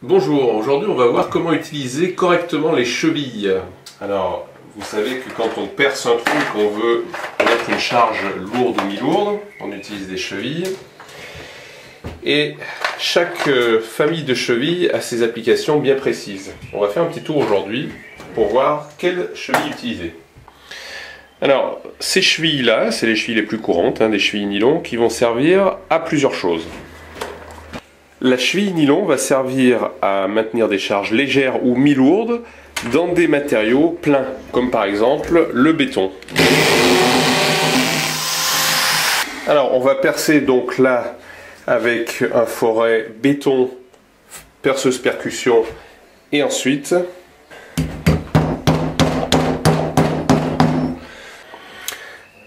Bonjour, aujourd'hui on va voir comment utiliser correctement les chevilles. Alors, vous savez que quand on perce un trou et qu'on veut mettre une charge lourde ou mi-lourde, on utilise des chevilles. Et chaque famille de chevilles a ses applications bien précises. On va faire un petit tour aujourd'hui pour voir quelles chevilles utiliser. Alors, ces chevilles-là, c'est les chevilles les plus courantes, des chevilles nylon, qui vont servir à plusieurs choses. La cheville nylon va servir à maintenir des charges légères ou mi-lourdes dans des matériaux pleins, comme par exemple le béton. Alors on va percer donc là avec un forêt béton, perceuse percussion et ensuite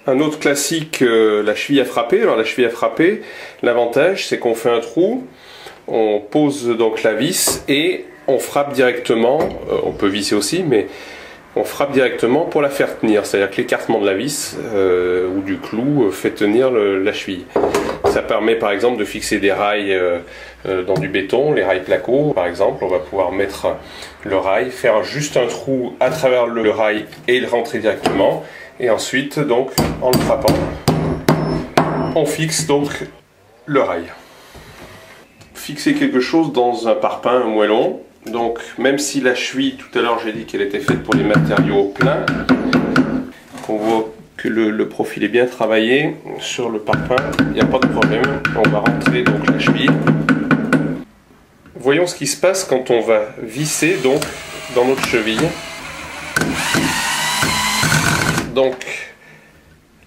un autre classique, la cheville à frapper. Alors la cheville à frapper, l'avantage c'est qu'on fait un trou, on pose donc la vis et on frappe directement, on peut visser aussi, mais on frappe directement pour la faire tenir. C'est-à-dire que l'écartement de la vis ou du clou fait tenir la cheville. Ça permet par exemple de fixer des rails dans du béton, les rails placo par exemple. On va pouvoir mettre le rail, faire juste un trou à travers le rail et le rentrer directement. Et ensuite, donc, en le frappant, on fixe donc le rail. Fixer quelque chose dans un parpaing, un moellon. Donc, même si la cheville, tout à l'heure j'ai dit qu'elle était faite pour les matériaux pleins, qu'on voit que le profil est bien travaillé sur le parpaing, il n'y a pas de problème. On va rentrer donc la cheville. Voyons ce qui se passe quand on va visser donc dans notre cheville. Donc,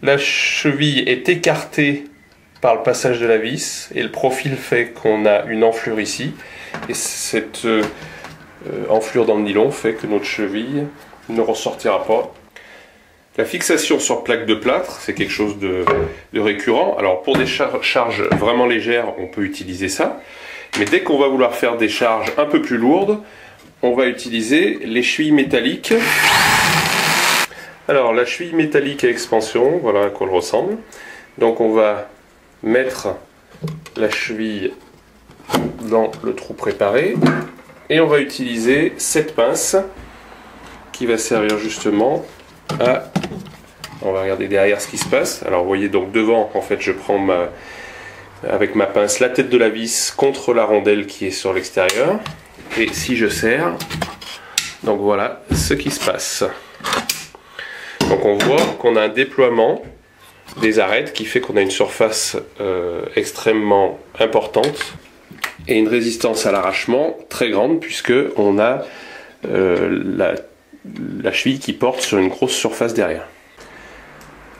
la cheville est écartée par le passage de la vis et le profil fait qu'on a une enflure ici. Et cette enflure dans le nylon fait que notre cheville ne ressortira pas. La fixation sur plaque de plâtre, c'est quelque chose de récurrent. Alors, pour des charges vraiment légères, on peut utiliser ça. Mais dès qu'on va vouloir faire des charges un peu plus lourdes, on va utiliser les chevilles métalliques. Alors la cheville métallique à expansion, voilà à quoi elle ressemble. Donc on va mettre la cheville dans le trou préparé et on va utiliser cette pince qui va servir justement à... On va regarder derrière ce qui se passe. Alors vous voyez donc devant, en fait je prends avec ma pince la tête de la vis contre la rondelle qui est sur l'extérieur. Et si je serre, donc voilà ce qui se passe. Donc on voit qu'on a un déploiement des arêtes qui fait qu'on a une surface extrêmement importante et une résistance à l'arrachement très grande puisque on a la cheville qui porte sur une grosse surface derrière.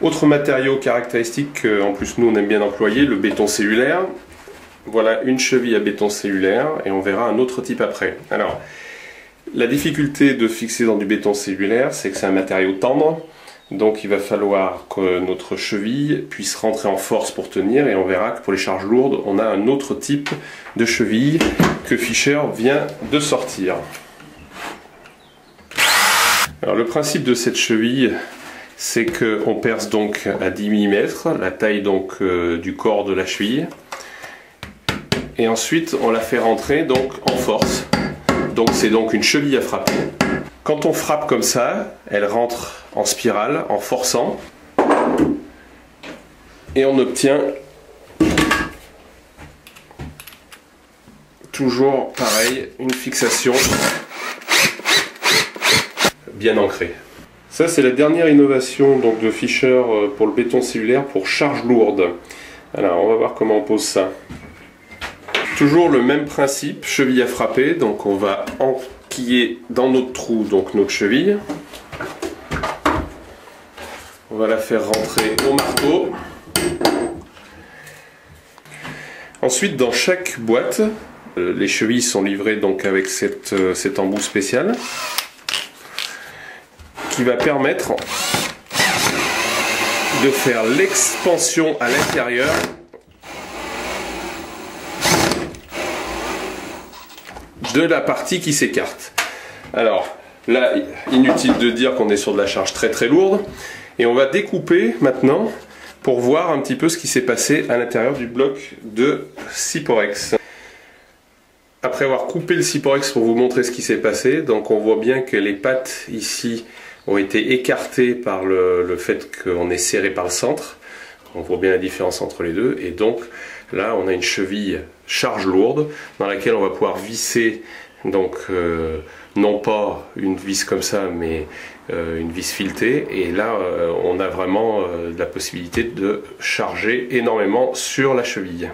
Autre matériau caractéristique qu'en plus nous on aime bien employer, le béton cellulaire. Voilà une cheville à béton cellulaire et on verra un autre type après. Alors, la difficulté de fixer dans du béton cellulaire, c'est que c'est un matériau tendre. Donc il va falloir que notre cheville puisse rentrer en force pour tenir et on verra que pour les charges lourdes, on a un autre type de cheville que Fischer vient de sortir. Alors le principe de cette cheville, c'est qu'on perce donc à 10 mm, la taille donc du corps de la cheville. Et ensuite on la fait rentrer donc en force. Donc c'est donc une cheville à frapper. Quand on frappe comme ça, elle rentre en spirale, en forçant. Et on obtient toujours pareil, une fixation bien ancrée. Ça c'est la dernière innovation donc, de Fischer pour le béton cellulaire pour charge lourde. Alors on va voir comment on pose ça. Toujours le même principe, cheville à frapper, donc on va enquiller dans notre trou donc notre cheville. On va la faire rentrer au marteau. Ensuite dans chaque boîte, les chevilles sont livrées donc avec cet embout spécial qui va permettre de faire l'expansion à l'intérieur de la partie qui s'écarte. Alors là, inutile de dire qu'on est sur de la charge très très lourde. Et on va découper maintenant pour voir un petit peu ce qui s'est passé à l'intérieur du bloc de Syporex. Après avoir coupé le Syporex pour vous montrer ce qui s'est passé, donc on voit bien que les pattes ici ont été écartées par le fait qu'on est serré par le centre. On voit bien la différence entre les deux. Et donc là, on a une cheville charge lourde dans laquelle on va pouvoir visser, donc non pas une vis comme ça, mais une vis filetée. Et là, on a vraiment la possibilité de charger énormément sur la cheville.